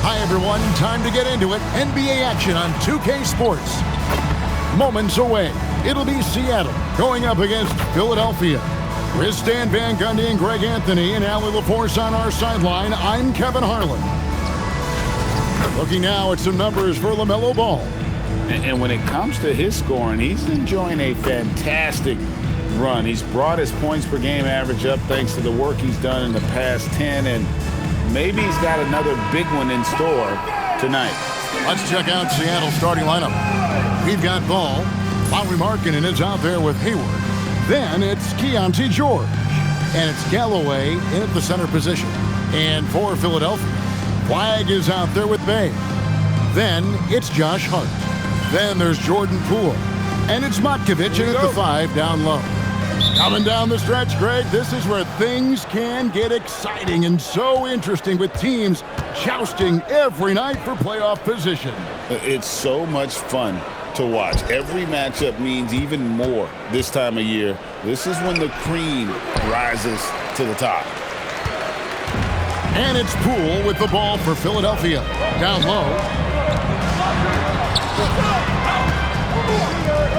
Hi, everyone. Time to get into it. NBA action on 2K Sports. Moments away, it'll be Seattle going up against Philadelphia. With Stan Van Gundy and Greg Anthony and Allie LaForce on our sideline, I'm Kevin Harlan. Looking now at some numbers for LaMelo Ball. And when it comes to his scoring, he's enjoying a fantastic run. He's brought his points per game average up thanks to the work he's done in the past 10, and maybe he's got another big one in store tonight. Let's check out Seattle's starting lineup. We've got Ball. Lauri Markkanen is out there with Hayward. Then it's Keontae George. And it's Galloway in at the center position. And for Philadelphia, Flagg is out there with Bey. Then it's Josh Hart. Then there's Jordan Poole. And it's Matkovic in at the 5 down low. Coming down the stretch, Greg, this is where things can get exciting and so interesting with teams jousting every night for playoff position. It's so much fun to watch. Every matchup means even more this time of year. This is when the cream rises to the top. And it's Poole with the ball for Philadelphia. Down low.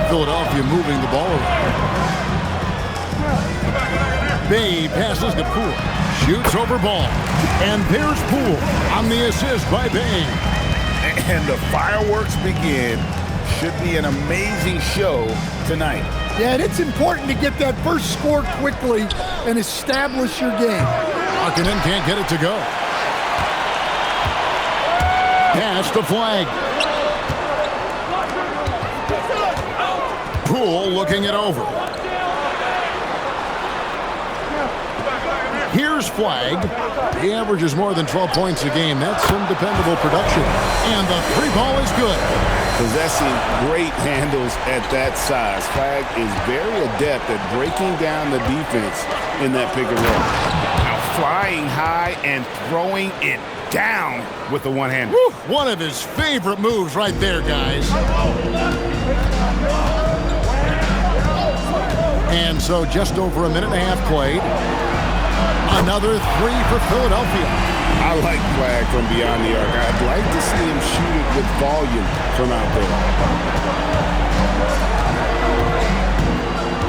Philadelphia moving the ball around. Bey passes to Poole. Shoots over Ball. And there's Poole on the assist by Bey. And the fireworks begin. Should be an amazing show tonight. Yeah, and it's important to get that first score quickly and establish your game. Markkanen can't get it to go. Pass to Flagg. Poole looking it over. Here's Flagg. He averages more than 12 points a game. That's some dependable production. And the 3 ball is good. Possessing great handles at that size. Flagg is very adept at breaking down the defense in that pick and roll. Now flying high and throwing it down with the one-hander. One of his favorite moves right there, guys. And so just over a minute and a half played. Another 3 for Philadelphia. I like Flagg from beyond the arc. I'd like to see him shoot it with volume from out there.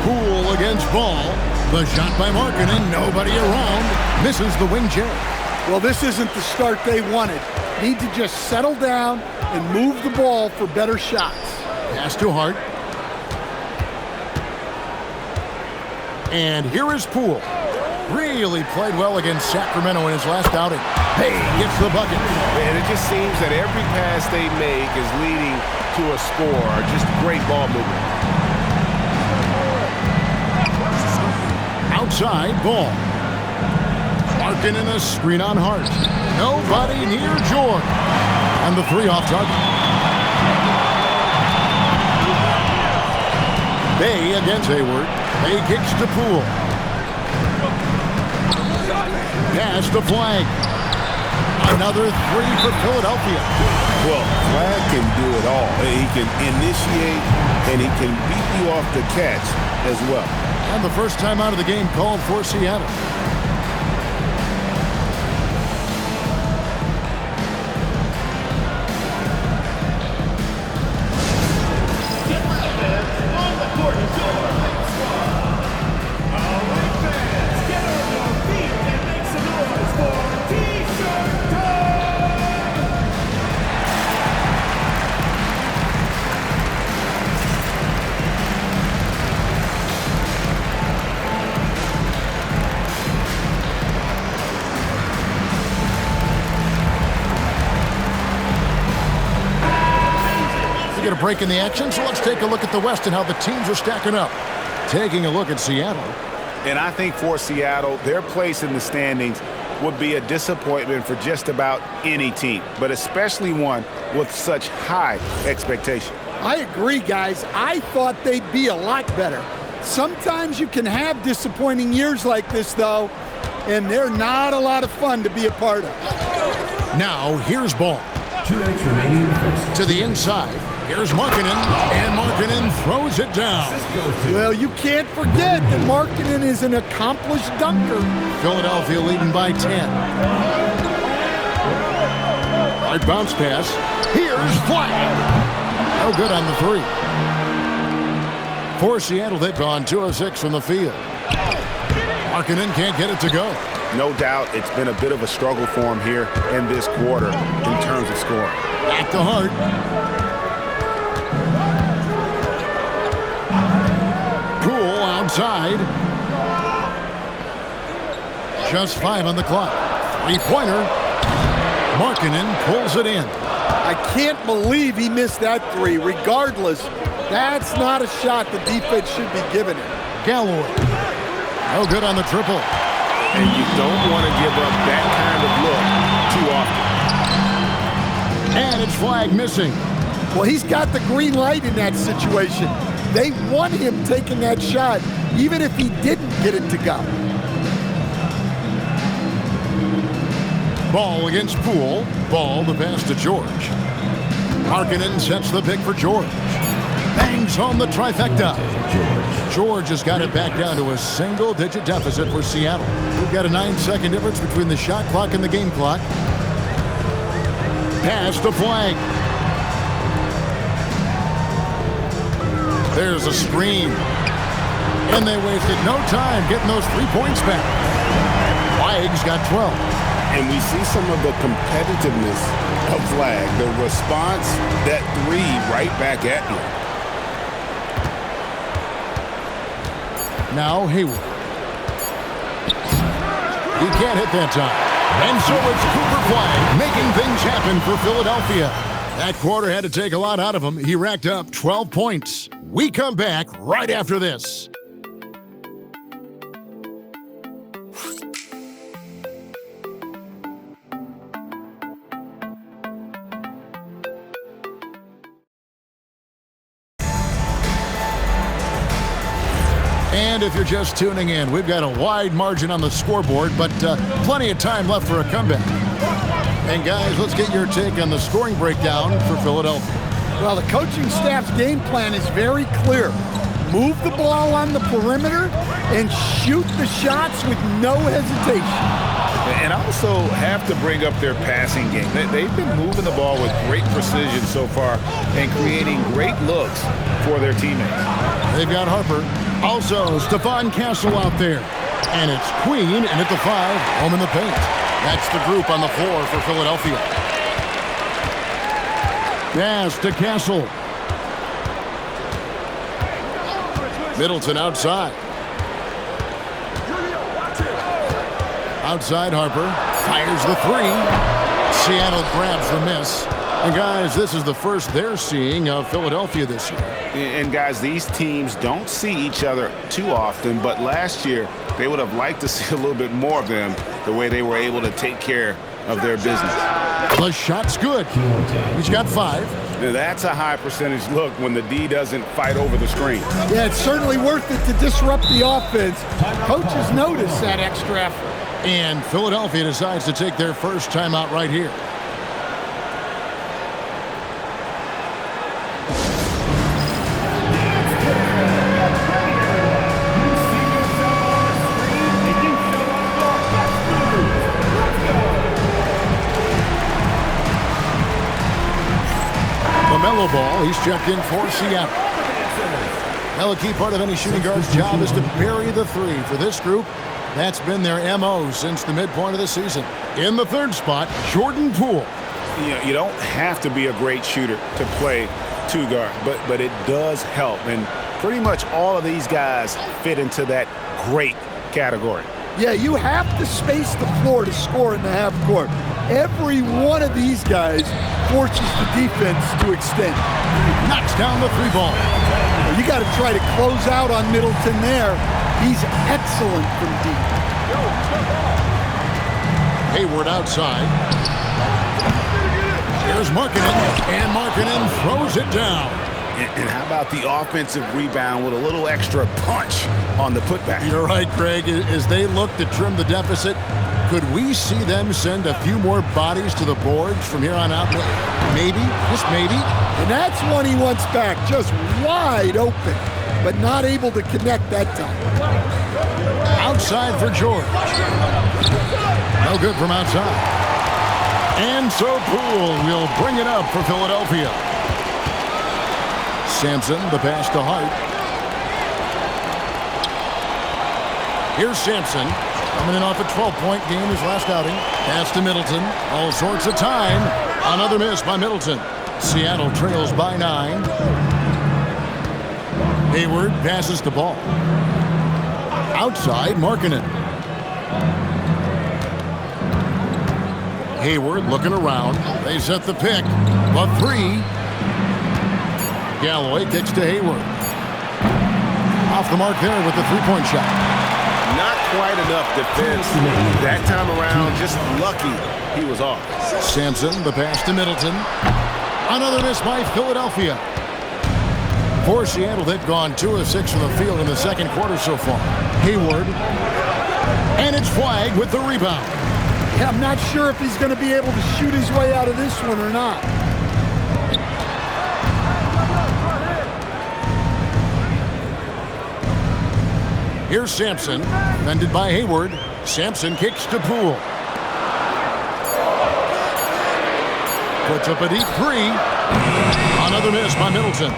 Poole against Ball. The shot by Markkanen. Nobody around. Misses the wing J. Well, this isn't the start they wanted. Need to just settle down and move the ball for better shots. Pass to Hart. And here is Poole. Really played well against Sacramento in his last outing. Bey gets the bucket. And it just seems that every pass they make is leading to a score. Just great ball movement. Outside, Ball. Markkanen a screen on Hart. Nobody near George. And the 3 off target. Bey against Hayward. Bey kicks to Poole. Pass to Flagg. Another 3 for Philadelphia. Well, Flagg can do it all. He can initiate and he can beat you off the catch as well. And the first time out of the game called for Seattle. Get a break in the action, so let's take a look at the West and how the teams are stacking up. Taking a look at Seattle. And I think for Seattle, their place in the standings would be a disappointment for just about any team, but especially one with such high expectation. I agree, guys. I thought they'd be a lot better. Sometimes you can have disappointing years like this, though, and they're not a lot of fun to be a part of. Now, here's Ball. 2 minutes remaining in the first. To the inside. Here's Markkanen, and Markkanen throws it down. Well, you can't forget that Markkanen is an accomplished dunker. Philadelphia leading by 10. Hard bounce pass. Here's Flag. No good on the three. For Seattle, they've gone 2 of 6 from the field. Markkanen can't get it to go. No doubt it's been a bit of a struggle for him here in this quarter in terms of scoring. Back to Hart. Poole outside. Just 5 on the clock. Three-pointer. Markkanen pulls it in. I can't believe he missed that three. Regardless, that's not a shot the defense should be giving it. Galloway. No good on the triple. And you don't want to give up that kind of look too often. And it's Flag missing. Well, he's got the green light in that situation. They want him taking that shot, even if he didn't get it to go. Ball against Poole. Ball the pass to George. Markkanen sets the pick for George. Bangs home the trifecta. George has got it back down to a single-digit deficit for Seattle. We've got a 9-second difference between the shot clock and the game clock. Pass to Flag. There's a screen. And they wasted no time getting those 3 points back. Flag's got 12. And we see some of the competitiveness of Flag. The response, that three right back at you. Now Hayward. He can't hit that time. And so it's Cooper Flag making things happen for Philadelphia. That quarter had to take a lot out of him. He racked up 12 points. We come back right after this. And if you're just tuning in, we've got a wide margin on the scoreboard, but plenty of time left for a comeback. And guys, let's get your take on the scoring breakdown for Philadelphia. Well, the coaching staff's game plan is very clear. Move the ball on the perimeter and shoot the shots with no hesitation. And also have to bring up their passing game. They've been moving the ball with great precision so far and creating great looks for their teammates. They've got Harper. Also, Stephon Castle out there. And it's Queen, and at the 5, home in the paint. That's the group on the floor for Philadelphia. Pass to Castle. Middleton outside. Outside Harper. Fires the 3. Seattle grabs the miss. And guys, this is the first they're seeing of Philadelphia this year. And guys, these teams don't see each other too often, but last year they would have liked to see a little bit more of them the way they were able to take care of their business. The shot's good. He's got 5. Now, that's a high percentage look when the D doesn't fight over the screen. Yeah, it's certainly worth it to disrupt the offense. Coaches notice that extra effort. And Philadelphia decides to take their first timeout right here. LaMelo Ball, he's checked in for Seattle. Now, a key part of any shooting guard's job is to bury the 3. For this group, that's been their MO since the midpoint of the season. In the 3rd spot, Jordan Poole. You don't have to be a great shooter to play 2 guard, but it does help. And pretty much all of these guys fit into that great category. Yeah, you have to space the floor to score in the half court. Every one of these guys forces the defense to extend. Knocks down the 3 ball. You got to try to close out on Middleton there. He's excellent from deep. Hayward outside. Here's Markkanen, and Markkanen throws it down. And how about the offensive rebound with a little extra punch on the putback? You're right, Greg. As they look to trim the deficit, Could we see them send a few more bodies to the boards from here on out? Maybe, just maybe. And that's one he wants back, just wide open, but not able to connect that time. Outside for George. No good from outside. And so Poole will bring it up for Philadelphia. Sampson, the pass to Hart. Here's Sampson, coming in off a 12-point game his last outing. Pass to Middleton. All sorts of time. Another miss by Middleton. Seattle trails by 9. Hayward passes the ball. Outside, Markkanen. Hayward looking around. They set the pick. The 3. Galloway kicks to Hayward. Off the mark there with the three-point shot. Not quite enough defense. That time around, just lucky he was off. Sampson, the pass to Middleton. Another miss by Philadelphia. For Seattle, they've gone 2 of 6 from the field in the second quarter so far. Hayward. And it's Flagg with the rebound. Yeah, I'm not sure if he's going to be able to shoot his way out of this one or not. Here's Sampson, defended by Hayward. Sampson kicks to Poole. Puts up a deep 3. Another miss by Middleton.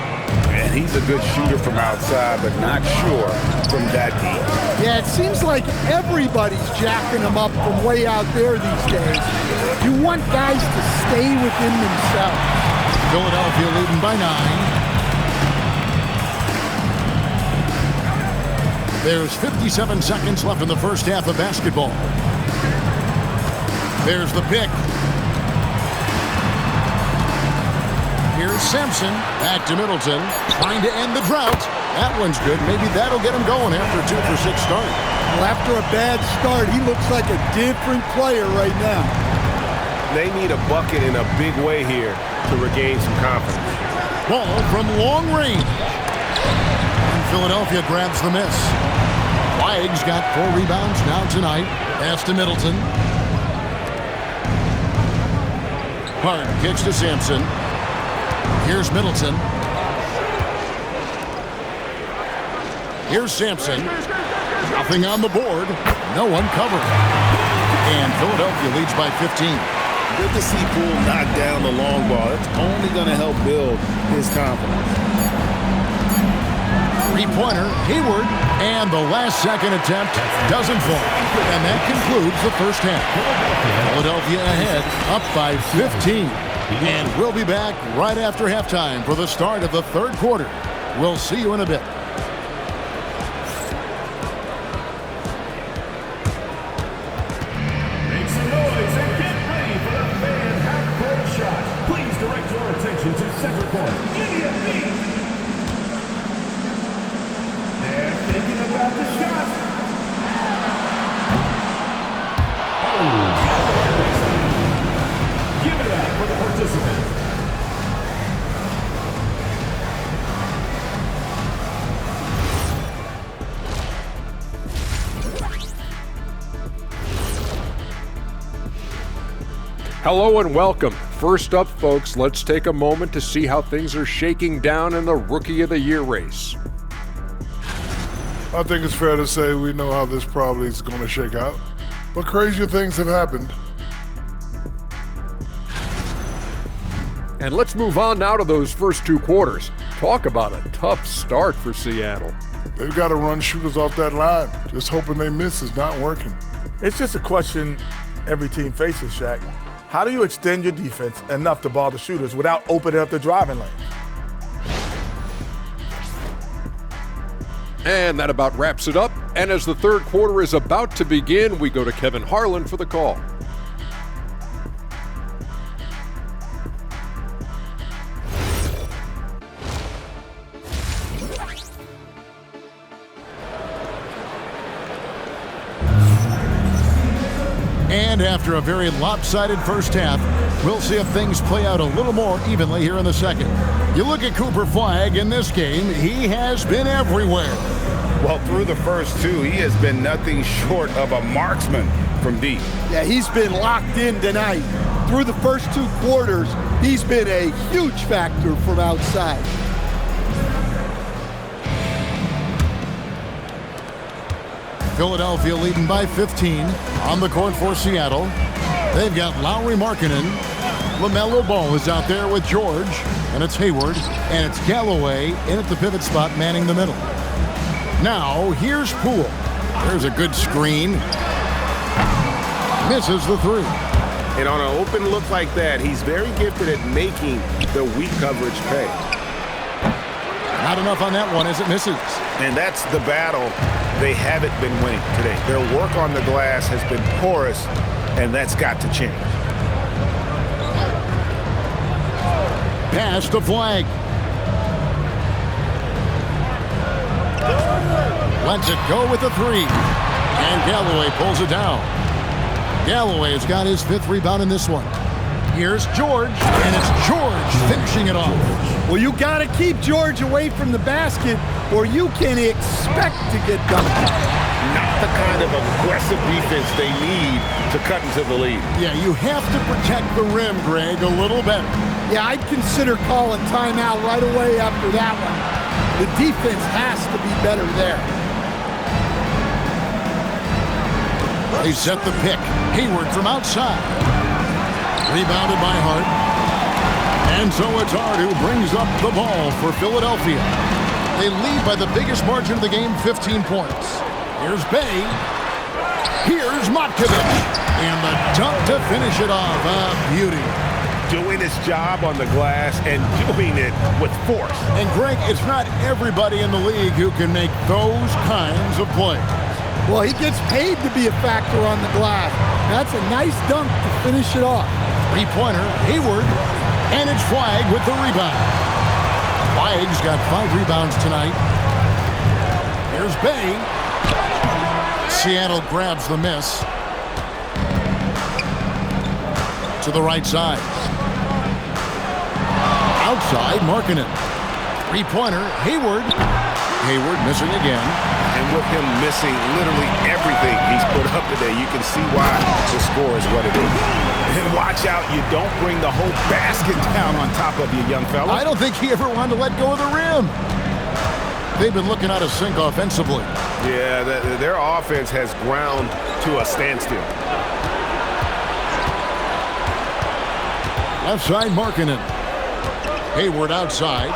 And he's a good shooter from outside, but not sure from that deep. Yeah, it seems like everybody's jacking him up from way out there these days. You want guys to stay within themselves. Philadelphia leading by 9. There's 57 seconds left in the first half of basketball. There's the pick. Here's Sampson. Back to Middleton. Trying to end the drought. That one's good. Maybe that'll get him going after a 2 for 6 start. Well, after a bad start, he looks like a different player right now. They need a bucket in a big way here to regain some confidence. Ball from long range. And Philadelphia grabs the miss. Flagg's got 4 rebounds now tonight. Pass to Middleton. Hart kicks to Sampson. Here's Middleton. Here's Sampson. Nothing on the board. No one covered. And Philadelphia leads by 15. Good to see Poole knock down the long ball. It's only going to help build his confidence. Three-pointer, Hayward, and the last second attempt doesn't fall. And that concludes the first half. Philadelphia ahead, up by 15. And we'll be back right after halftime for the start of the third quarter. We'll see you in a bit. Make some noise and get ready for the fan half-court shot. Please direct your attention to center court. Immediate feet. They're thinking about the shot. Give it up for the participant. Hello and welcome. First up, folks, let's take a moment to see how things are shaking down in the Rookie of the Year race. I think it's fair to say we know how this probably is going to shake out, but crazier things have happened. And let's move on now to those first 2 quarters. Talk about a tough start for Seattle. They've got to run shooters off that line. Just hoping they miss is not working. It's just a question every team faces, Shaq. How do you extend your defense enough to bother shooters without opening up the driving lane? And that about wraps it up. And as the third quarter is about to begin, we go to Kevin Harlan for the call. And after a very lopsided first half, we'll see if things play out a little more evenly here in the second. You look at Cooper Flagg in this game, he has been everywhere. Well, through the first two, he has been nothing short of a marksman from deep. Yeah, he's been locked in tonight. Through the first 2 quarters, he's been a huge factor from outside. Philadelphia leading by 15 on the court for Seattle. They've got Lauri Markkanen. LaMelo Ball is out there with George, and it's Hayward, and it's Galloway in at the pivot spot manning the middle. Now, here's Poole. There's a good screen. Misses the 3. And on an open look like that, he's very gifted at making the weak coverage pay. Not enough on that one as it misses. And that's the battle they haven't been winning today. Their work on the glass has been porous, and that's got to change. Pass to Flag. Lets it go with the 3. And Galloway pulls it down. Galloway has got his 5th rebound in this one. Here's George, and it's George finishing it off. Well, you got to keep George away from the basket, or you can expect to get dunked. Not the kind of aggressive defense they need to cut into the lead. Yeah, you have to protect the rim, Greg, a little better. Yeah, I'd consider calling timeout right away after that one. The defense has to be better there. They set the pick. Hayward from outside. Rebounded by Hart. And so it's Hart who brings up the ball for Philadelphia. They lead by the biggest margin of the game, 15 points. Here's Bay. Here's Matkovic. And the dunk to finish it off. A beauty. Doing his job on the glass and doing it with force. And Greg, it's not everybody in the league who can make those kinds of plays. Well, he gets paid to be a factor on the glass. That's a nice dunk to finish it off. 3-pointer, Hayward, and it's Flag with the rebound. Flag's got 5 rebounds tonight. Here's Bay. Seattle grabs the miss. To the right side. Outside, Markkanen. 3-pointer, Hayward. Hayward missing again. And with him missing literally everything he's put up today, you can see why the score is what it is. And watch out, you don't bring the whole basket down on top of you, young fella. I don't think he ever wanted to let go of the rim. They've been looking out of sync offensively. Yeah, their offense has ground to a standstill. Left side, Markkanen. Hayward outside.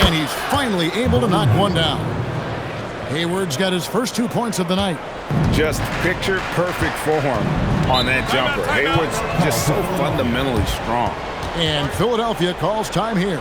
And he's finally able to knock one down. Hayward's got his first 2 points of the night. Just picture perfect form on that jumper. Hayward's just so fundamentally strong. And Philadelphia calls time here.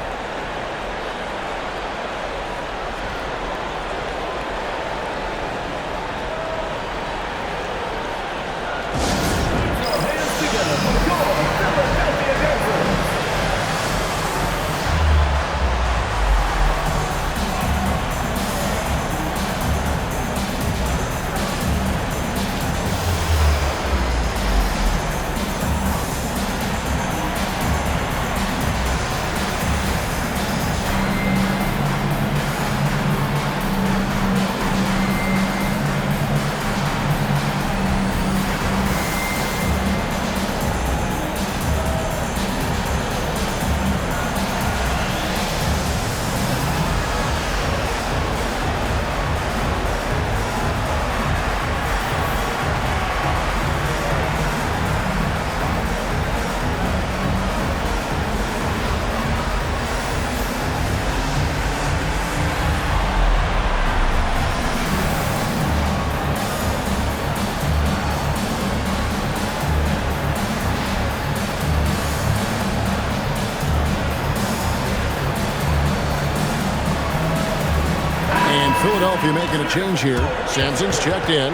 Philadelphia making a change here. Sampson's checked in.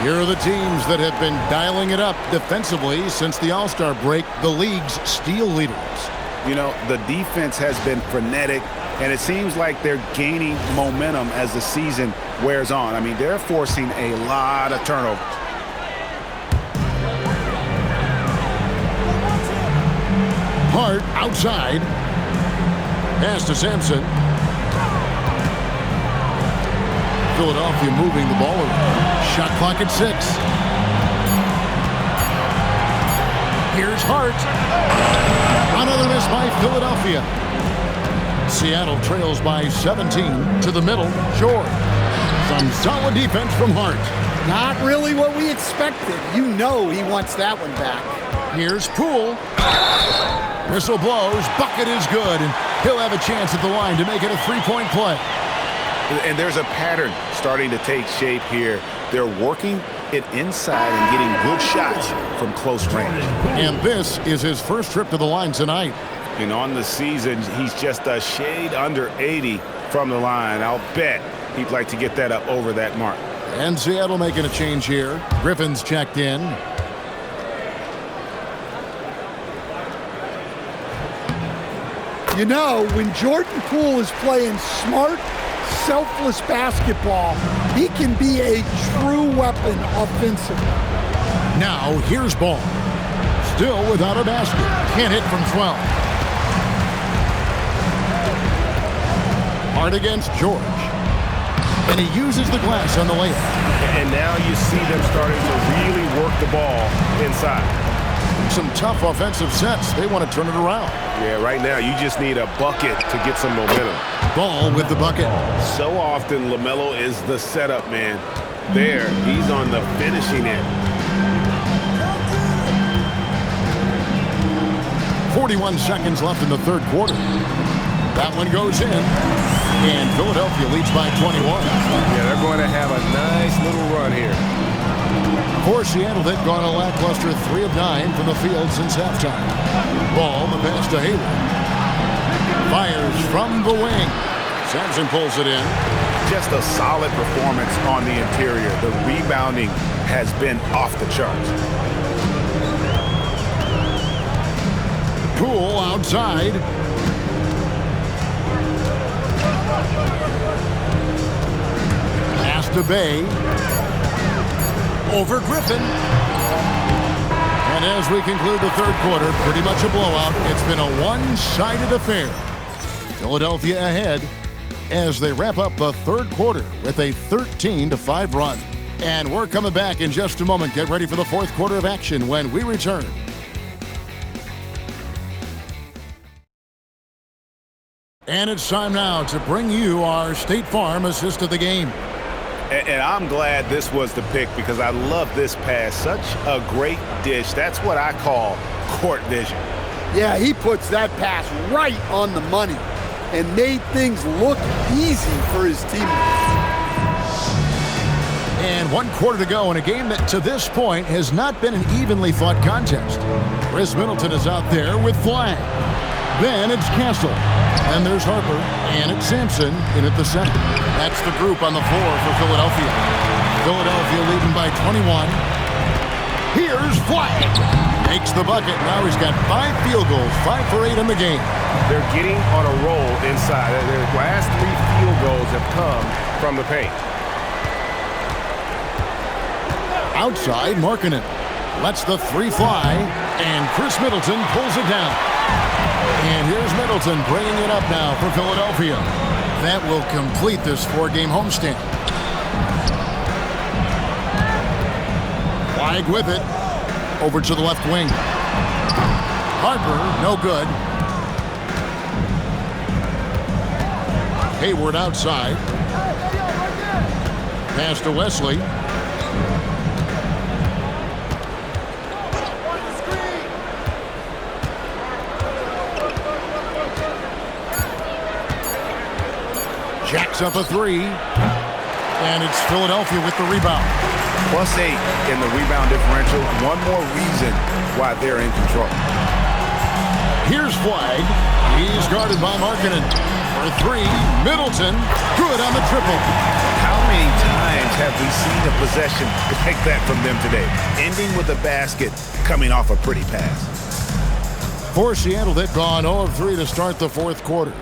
Here are the teams that have been dialing it up defensively since the All-Star break, the league's steal leaders. You know, the defense has been frenetic, and it seems like they're gaining momentum as the season wears on. I mean, they're forcing a lot of turnovers. Hart outside. Pass to Sampson. Philadelphia moving the ball around. Shot clock at 6. Here's Hart. Another miss by Philadelphia. Seattle trails by 17 to the middle. George. Some solid defense from Hart. Not really what we expected. You know he wants that one back. Here's Poole. Whistle blows. Bucket is good. And he'll have a chance at the line to make it a three-point play. And there's a pattern starting to take shape here. They're working it inside and getting good shots from close range. And this is his first trip to the line tonight. And on the season, he's just a shade under 80 from the line. I'll bet he'd like to get that up over that mark. And Seattle making a change here. Griffin's checked in. You know, when Jordan Poole is playing smart, selfless basketball, he can be a true weapon offensively. Now, here's Ball. Still without a basket. Can't hit from 12. Hard against George. And he uses the glass on the layup. And now you see them starting to really work the ball inside. Some tough offensive sets. They want to turn it around. Yeah, right now you just need a bucket to get some momentum. Ball with the bucket. So often LaMelo is the setup man. There, he's on the finishing end. 41 seconds left in the third quarter. That one goes in. And Philadelphia leads by 21. Yeah, they're going to have a nice little run here. For Seattle, they've gone a lackluster 3 of 9 from the field since halftime. Ball, the pass to Hayward. Fires from the wing. Sampson pulls it in. Just a solid performance on the interior. The rebounding has been off the charts. Poole outside. Pass to Bay. Over Griffin. And as we conclude the third quarter, pretty much a blowout. It's been a one-sided affair. Philadelphia ahead as they wrap up the third quarter with a 13-5 run. And we're coming back in just a moment. Get ready for the fourth quarter of action when we return. And it's time now to bring you our State Farm assist of the game. And I'm glad this was the pick because I love this pass. Such a great dish. That's what I call court vision. Yeah, he puts that pass right on the money and made things look easy for his teammates. And 1 quarter to go in a game that to this point has not been an evenly fought contest. Chris Middleton is out there with flag. Then it's Castle. And there's Harper. And it's Sampson in at the center. That's the group on the floor for Philadelphia. Philadelphia leading by 21. Here's Flag. Makes the bucket. Now he's got 5 field goals, 5 for 8 in the game. They're getting on a roll inside. Their last 3 field goals have come from the paint. Outside, Markkanen lets the 3 fly, and Chris Middleton pulls it down. And here's Middleton bringing it up now for Philadelphia. That will complete this 4-game homestand. Flag with it. Over to the left wing. Harper, no good. Hayward outside. Pass to Wesley. Jacks up a 3. And it's Philadelphia with the rebound. +8 in the rebound differential. One more reason why they're in control. Here's Flag. He's guarded by Markkanen. For 3, Middleton. Good on the triple. How many times have we seen a possession like that from them today? Ending with a basket, coming off a pretty pass. For Seattle, they've gone 0 of 3 to start the fourth quarter.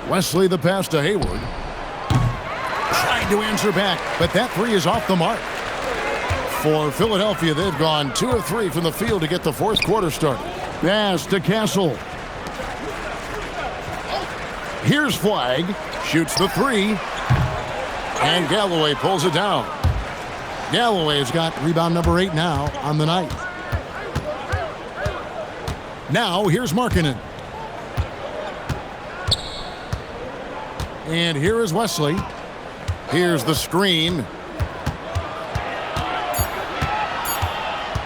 Wesley the pass to Hayward. Trying to answer back, but that 3 is off the mark. For Philadelphia, they've gone 2 of 3 from the field to get the fourth quarter started. Pass to Castle. Here's Flag. Shoots the three. And Galloway pulls it down. Galloway's got rebound number 8 now on the night. Now here's Markkanen. And here is Wesley. Here's the screen.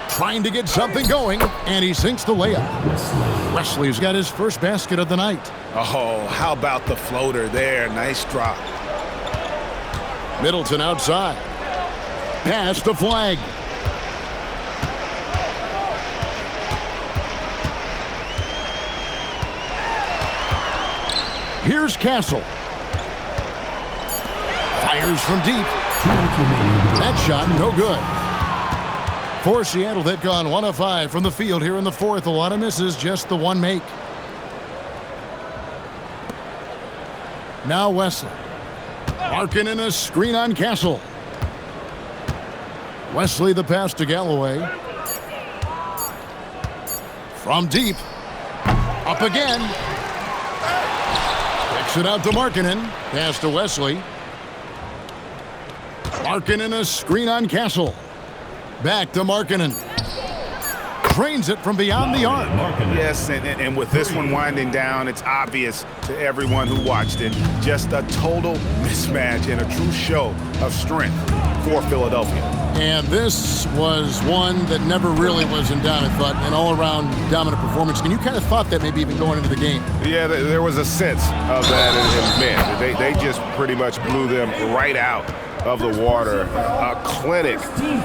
Trying to get something going, and he sinks the layup. Wesley's got his first basket of the night. Oh, how about the floater there? Nice drop. Middleton outside. Pass the flag. Here's Castle. Fires from deep. That shot no good. For Seattle, they've gone 1 of 5 from the field here in the fourth. A lot of misses, just the one make. Now Wesley. Markkanen a screen on Castle. Wesley the pass to Galloway. From deep. Up again. Kicks it out to Markkanen. Pass to Wesley. Markkanen a screen on Castle. Back to Markkanen. Trains it from beyond the arc. Yes, and with this one winding down, it's obvious to everyone who watched it. Just a total mismatch and a true show of strength for Philadelphia. And this was one that never really was in doubt, I thought, an all-around dominant performance. And you kind of thought that maybe even going into the game. Yeah, there was a sense of that in men. They just pretty much blew them right out of the water. A clinic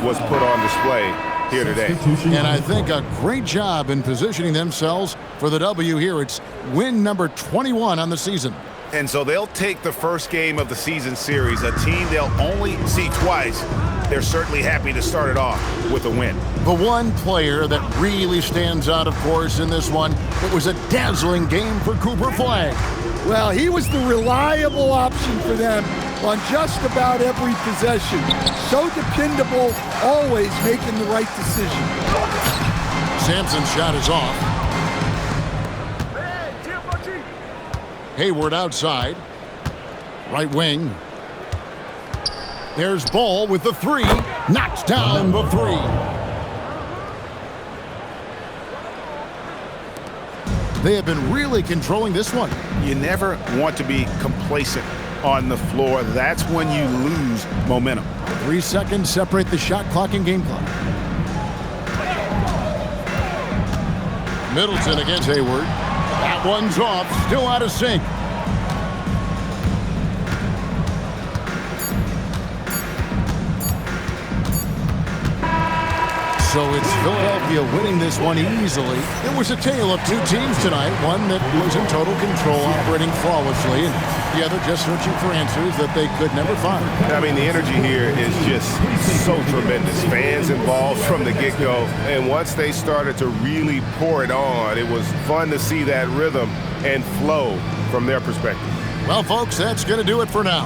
was put on display here today. And I think a great job in positioning themselves for the W here. It's win number 21 on the season. And so they'll take the first game of the season series, a team they'll only see twice. They're certainly happy to start it off with a win. The one player that really stands out, of course, in this one, it was a dazzling game for Cooper Flagg. Well, he was the reliable option for them on just about every possession. So dependable, always making the right decision. Sampson's shot is off. Hayward outside. Right wing. There's Ball with the three. Knocks down the three. They have been really controlling this one. You never want to be complacent on the floor. That's when you lose momentum. 3 seconds separate the shot clock and game clock. Middleton against Hayward. That one's off, still out of sync. So it's Philadelphia winning this one easily. It was a tale of two teams tonight. One that was in total control, operating flawlessly, and the other just searching for answers that they could never find. I mean, the energy here is just so tremendous. Fans involved from the get-go, and once they started to really pour it on, it was fun to see that rhythm and flow from their perspective. Well, folks, that's going to do it for now.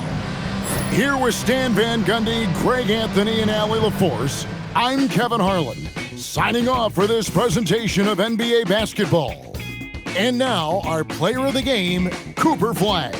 Here with Stan Van Gundy, Greg Anthony, and Allie LaForce, I'm Kevin Harlan, signing off for this presentation of NBA basketball. And now, our player of the game, Cooper Flagg.